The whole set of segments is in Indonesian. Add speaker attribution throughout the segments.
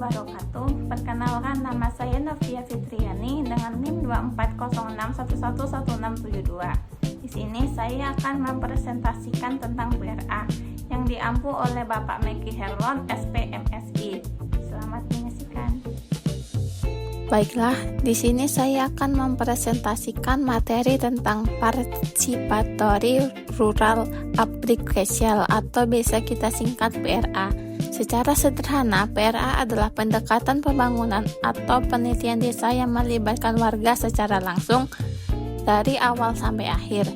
Speaker 1: wabarakatuh. Perkenalkan, nama saya Novia Fitriani dengan NIM 2406111672. Di sini saya akan mempresentasikan tentang PRA yang diampu oleh Bapak Meki Herlon, SPMSI. Selamat menyaksikan.
Speaker 2: Baiklah, di sini saya akan mempresentasikan materi tentang Participatory Rural Application atau biasa kita singkat PRA. Secara sederhana, PRA adalah pendekatan pembangunan atau penelitian desa yang melibatkan warga secara langsung dari awal sampai akhir.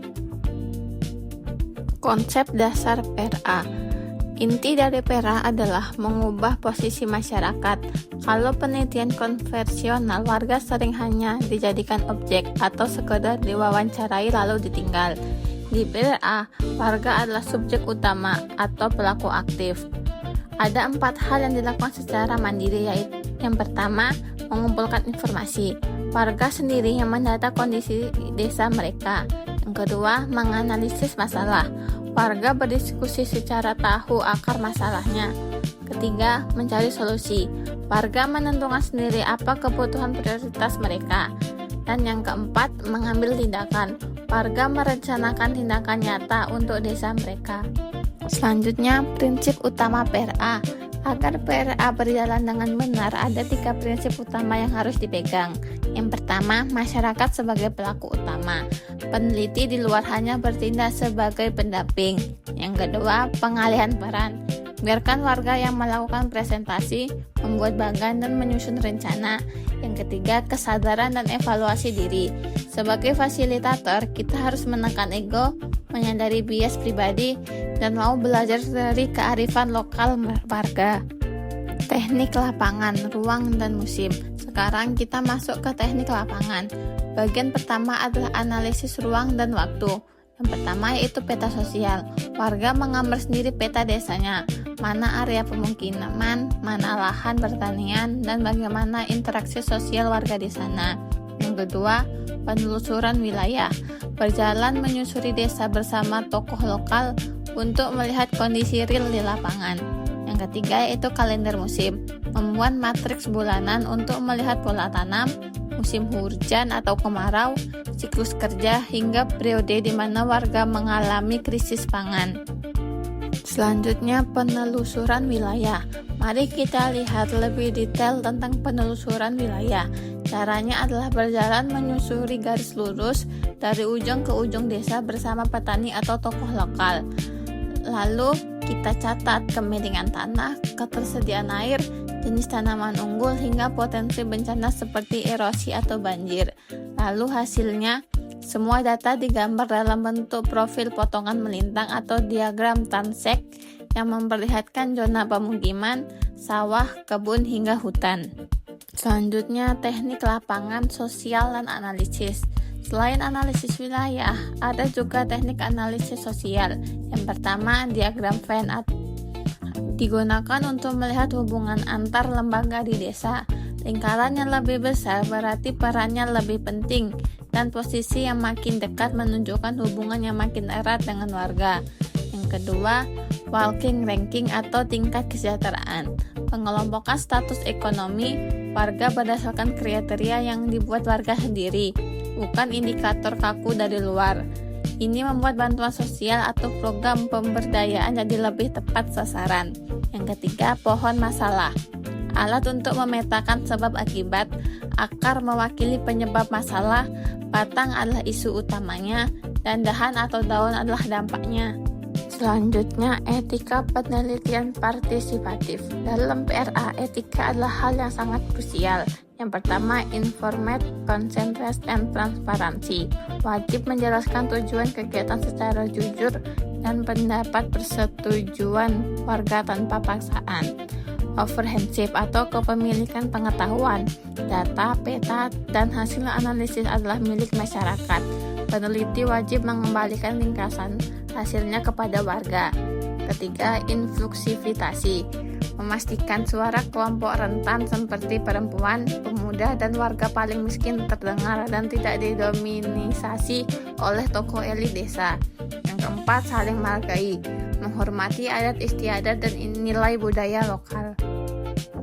Speaker 2: Konsep dasar PRA. Inti dari PRA adalah mengubah posisi masyarakat. Kalau penelitian konvensional, warga sering hanya dijadikan objek atau sekedar diwawancarai lalu ditinggal. Di PRA, warga adalah subjek utama atau pelaku aktif. Ada 4 hal yang dilakukan secara mandiri, yaitu yang pertama, mengumpulkan informasi. Warga sendiri yang mendata kondisi desa mereka. Yang kedua, menganalisis masalah. Warga berdiskusi secara tahu akar masalahnya. Ketiga, mencari solusi. Warga menentukan sendiri apa kebutuhan prioritas mereka. Dan yang keempat, mengambil tindakan. Warga merencanakan tindakan nyata untuk desa mereka. Selanjutnya, prinsip utama PRA. Agar PRA berjalan dengan benar, ada 3 prinsip utama yang harus dipegang. Yang pertama, masyarakat sebagai pelaku utama. Peneliti di luar hanya bertindak sebagai pendamping. Yang kedua, pengalihan peran. Biarkan warga yang melakukan presentasi, membuat bagan dan menyusun rencana. Yang ketiga, kesadaran dan evaluasi diri. Sebagai fasilitator, kita harus menekan ego, menyadari bias pribadi, dan mau belajar dari kearifan lokal warga. Teknik lapangan, ruang, dan musim. Sekarang kita masuk ke teknik lapangan. Bagian pertama adalah analisis ruang dan waktu. Yang pertama yaitu peta sosial. Warga menggambar sendiri peta desanya, mana area pemukiman, mana lahan pertanian, dan bagaimana interaksi sosial warga di sana. Yang kedua, penelusuran wilayah. Berjalan menyusuri desa bersama tokoh lokal untuk melihat kondisi real di lapangan. Yang ketiga yaitu kalender musim. Membuat matriks bulanan untuk melihat pola tanam, musim hujan atau kemarau, siklus kerja, hingga periode di mana warga mengalami krisis pangan. Selanjutnya, penelusuran wilayah. Mari kita lihat lebih detail tentang penelusuran wilayah. Caranya adalah berjalan menyusuri garis lurus dari ujung ke ujung desa bersama petani atau tokoh lokal. Lalu kita catat kemiringan tanah, ketersediaan air, jenis tanaman unggul, hingga potensi bencana seperti erosi atau banjir. Lalu hasilnya, semua data digambar dalam bentuk profil potongan melintang atau diagram Tansek yang memperlihatkan zona pemukiman, sawah, kebun, hingga hutan. Selanjutnya, teknik lapangan, sosial, dan analisis. Selain analisis wilayah, ada juga teknik analisis sosial. Yang pertama, diagram Venn digunakan untuk melihat hubungan antar lembaga di desa. Lingkaran yang lebih besar berarti perannya lebih penting, dan posisi yang makin dekat menunjukkan hubungan yang makin erat dengan warga. Yang kedua, walking ranking atau tingkat kesejahteraan. Pengelompokan status ekonomi warga berdasarkan kriteria yang dibuat warga sendiri, bukan indikator kaku dari luar. Ini membuat bantuan sosial atau program pemberdayaan jadi lebih tepat sasaran. Yang ketiga, pohon masalah. Alat untuk memetakan sebab akibat. Akar mewakili penyebab masalah, batang adalah isu utamanya, dan dahan atau daun adalah dampaknya. Selanjutnya, etika penelitian partisipatif. Dalam PRA, etika adalah hal yang sangat krusial. Yang pertama, informate, konsentrasi, dan transparansi. Wajib menjelaskan tujuan kegiatan secara jujur dan pendapat persetujuan warga tanpa paksaan. Overhensif atau kepemilikan pengetahuan. Data, peta, dan hasil analisis adalah milik masyarakat. Peneliti wajib mengembalikan ringkasan hasilnya kepada warga. Ketiga, influksivitasi. Memastikan suara kelompok rentan seperti perempuan, pemuda, dan warga paling miskin terdengar dan tidak didominasi oleh tokoh elit desa. Yang keempat, saling menghargai, menghormati adat istiadat dan nilai budaya lokal.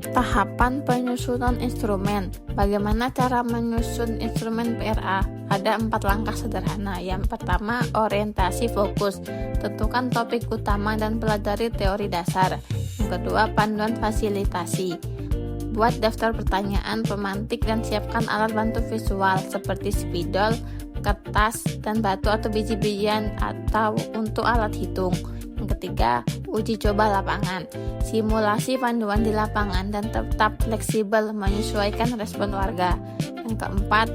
Speaker 2: Tahapan penyusunan instrumen. Bagaimana cara menyusun instrumen PRA? Ada 4 langkah sederhana. Yang pertama, orientasi fokus. Tentukan topik utama dan pelajari teori dasar. Yang kedua, panduan fasilitasi. Buat daftar pertanyaan, pemantik, dan siapkan alat bantu visual seperti spidol, kertas, dan batu atau biji-bijian atau untuk alat hitung. Yang ketiga, uji coba lapangan. Simulasi panduan di lapangan dan tetap fleksibel menyesuaikan respon warga. Yang keempat,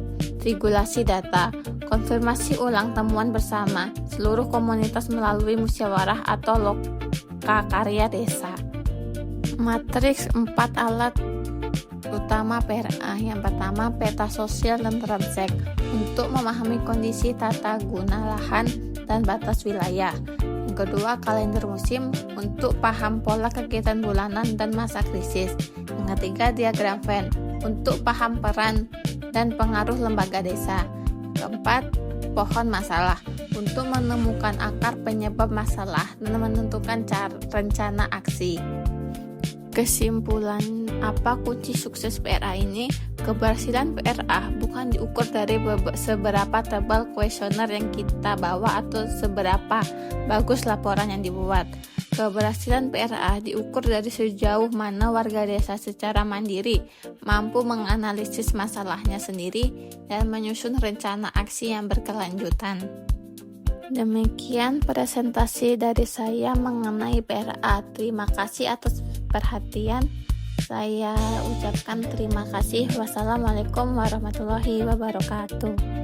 Speaker 2: regulasi data. Konfirmasi ulang temuan bersama seluruh komunitas melalui musyawarah atau lokakarya desa. Matriks 4 alat utama PRA. Yang pertama, peta sosial dan transek untuk memahami kondisi tata guna lahan dan batas wilayah. Yang kedua, kalender musim untuk paham pola kegiatan bulanan dan masa krisis. Yang ketiga, diagram Venn untuk paham peran dan pengaruh lembaga desa. Keempat, pohon masalah untuk menemukan akar penyebab masalah dan menentukan rencana aksi. Kesimpulan, apa kunci sukses PRA ini? Keberhasilan PRA bukan diukur dari seberapa tebal kuesioner yang kita bawa atau seberapa bagus laporan yang dibuat. Keberhasilan PRA diukur dari sejauh mana warga desa secara mandiri mampu menganalisis masalahnya sendiri dan menyusun rencana aksi yang berkelanjutan. Demikian presentasi dari saya mengenai PRA. Terima kasih atas perhatian. Saya ucapkan terima kasih. Wassalamualaikum warahmatullahi wabarakatuh.